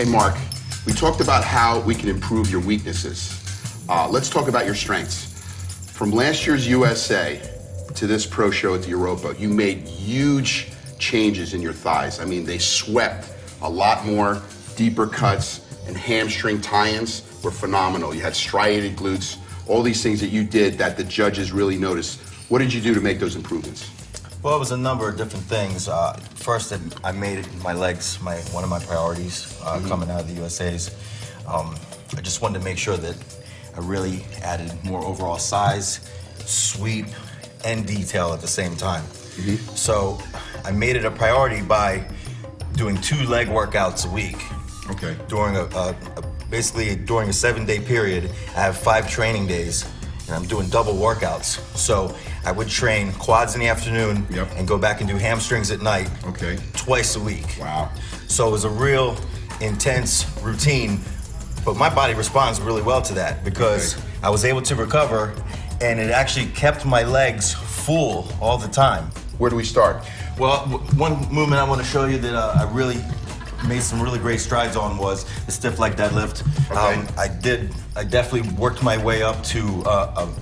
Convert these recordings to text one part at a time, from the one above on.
Okay, Mark, we talked about how we can improve your weaknesses. Let's talk about your strengths. From last year's USA to this pro show at the Europa, you made huge changes in your thighs. I mean, they swept a lot more, deeper cuts, and hamstring tie-ins were phenomenal. You had striated glutes, all these things that you did that the judges really noticed. What did you do to make those improvements? Well, it was a number of different things. First, I made my legs one of my priorities coming out of the USA's. I just wanted to make sure that I really added more overall size, sweep, and detail at the same time. So I made it a priority by doing 2 leg workouts a week. Okay. During basically during a 7-day period, I have 5 training days, and I'm doing double workouts. So I would train quads in the afternoon and go back and do hamstrings at night. Okay. Twice a week. Wow. So it was a real intense routine, but my body responds really well to that because I was able to recover, and it actually kept my legs full all the time. Where do we start? Well, one movement I want to show you that I really made some really great strides on was the stiff leg deadlift. Okay. I definitely worked my way up to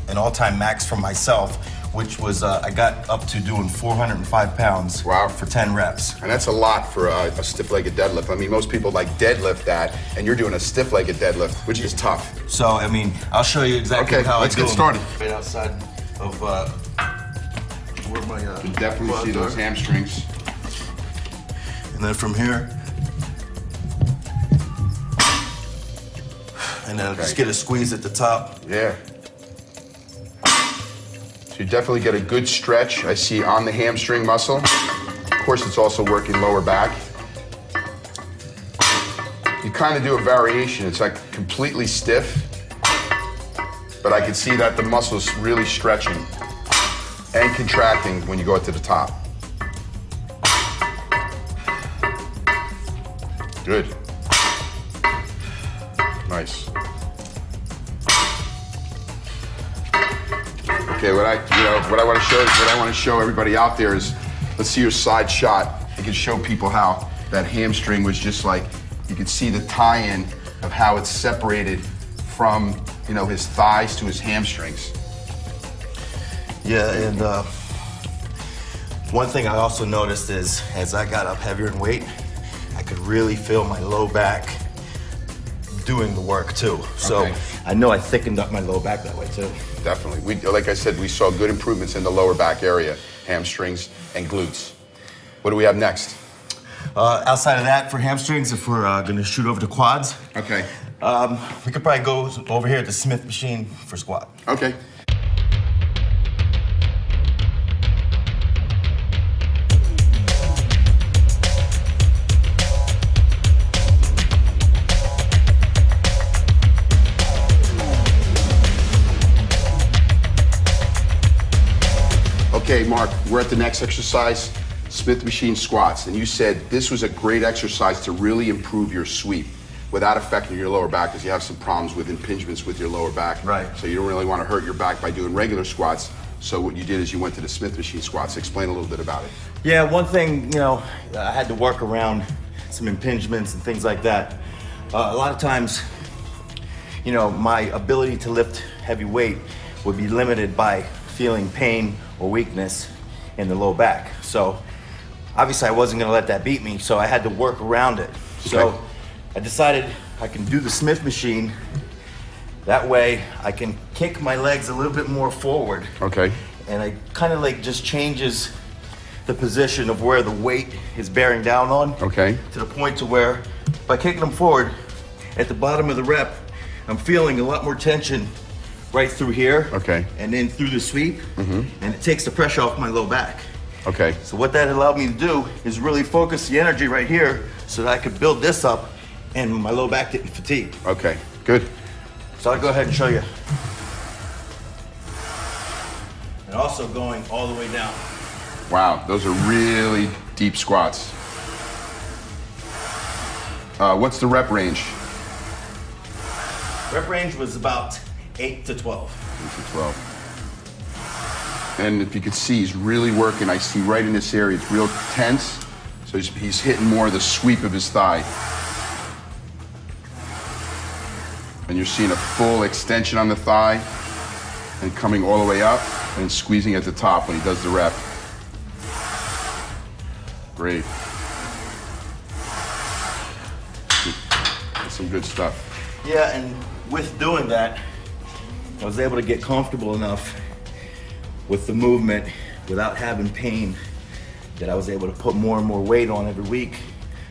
an all-time max for myself, which was I got up to doing 405 pounds for 10 reps. And that's a lot for a stiff-legged deadlift. I mean, most people like deadlift that, and you're doing a stiff-legged deadlift, which is tough. So, I mean, I'll show you exactly how let's I do get started. Right outside of where my You can definitely see those hamstrings. And then from here, and then just get a squeeze at the top. Yeah. So you definitely get a good stretch, I see, on the hamstring muscle. Of course, it's also working lower back. You kind of do a variation. It's like completely stiff, but I can see that the muscle's really stretching and contracting when you go up to the top. Good. Nice. Okay, what I want to show everybody out there is, let's see your side shot. You can show people how that hamstring was just like, you can see the tie-in of how it's separated from, his thighs to his hamstrings. Yeah, and one thing I also noticed is, as I got up heavier in weight, I could really feel my low back doing the work too. So I know I thickened up my low back that way too. Definitely. Like I said, we saw good improvements in the lower back area, hamstrings and glutes. What do we have next? Outside of that, for hamstrings, if we're gonna shoot over to quads, we could probably go over here at the Smith machine for squat. Okay. Okay, Mark, we're at the next exercise, Smith machine squats, and you said this was a great exercise to really improve your sweep without affecting your lower back, because you have some problems with impingements with your lower back. Right. So you don't really want to hurt your back by doing regular squats. So what you did is you went to the Smith machine squats. Explain a little bit about it. Yeah, one thing, I had to work around some impingements and things like that. A lot of times, my ability to lift heavy weight would be limited by feeling pain or weakness in the low back. So obviously I wasn't gonna let that beat me, so I had to work around it. So I decided I can do the Smith machine. That way I can kick my legs a little bit more forward. Okay. And it kind of like just changes the position of where the weight is bearing down on. Okay. To the point to where by kicking them forward, at the bottom of the rep, I'm feeling a lot more tension right through here, and then through the sweep, and it takes the pressure off my low back. Okay. So what that allowed me to do is really focus the energy right here so that I could build this up and my low back didn't fatigue. Okay, good. So I'll go ahead and show you. And also going all the way down. Wow, those are really deep squats. What's the rep range? Rep range was about 8 to 12. 8 to 12. And if you could see, he's really working. I see right in this area, it's real tense. So he's hitting more of the sweep of his thigh. you're seeing a full extension on the thigh and coming all the way up and squeezing at the top when he does the rep. Great. That's some good stuff. Yeah, and with doing that, I was able to get comfortable enough with the movement without having pain that I was able to put more and more weight on every week.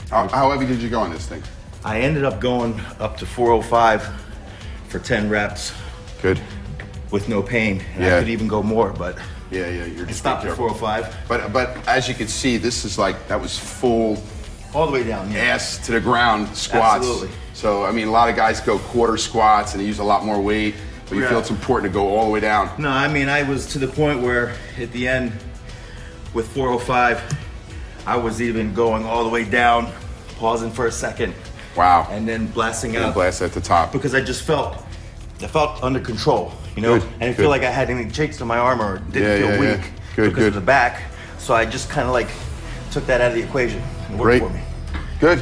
How heavy did you go on this thing? I ended up going up to 405 for 10 reps. Good. With no pain. And Yeah. I could even go more, but Yeah, you're I just stopped at 405. But as you can see, this is like, that was full All the way down, yeah. ass to the ground squats. Absolutely. So, I mean, a lot of guys go quarter squats and they use a lot more weight, but you Yeah. feel it's important to go all the way down. No, I mean, I was to the point where at the end with 405, I was even going all the way down, pausing for a second. Wow. And then blasting And out. blast at the top. Because I felt under control, you know? Good, I didn't good. feel like I had any shakes in my arm or didn't Yeah, feel yeah, weak yeah. Good, because good. of the back. So I just kind of like took that out of the equation and worked Great. for me. Good.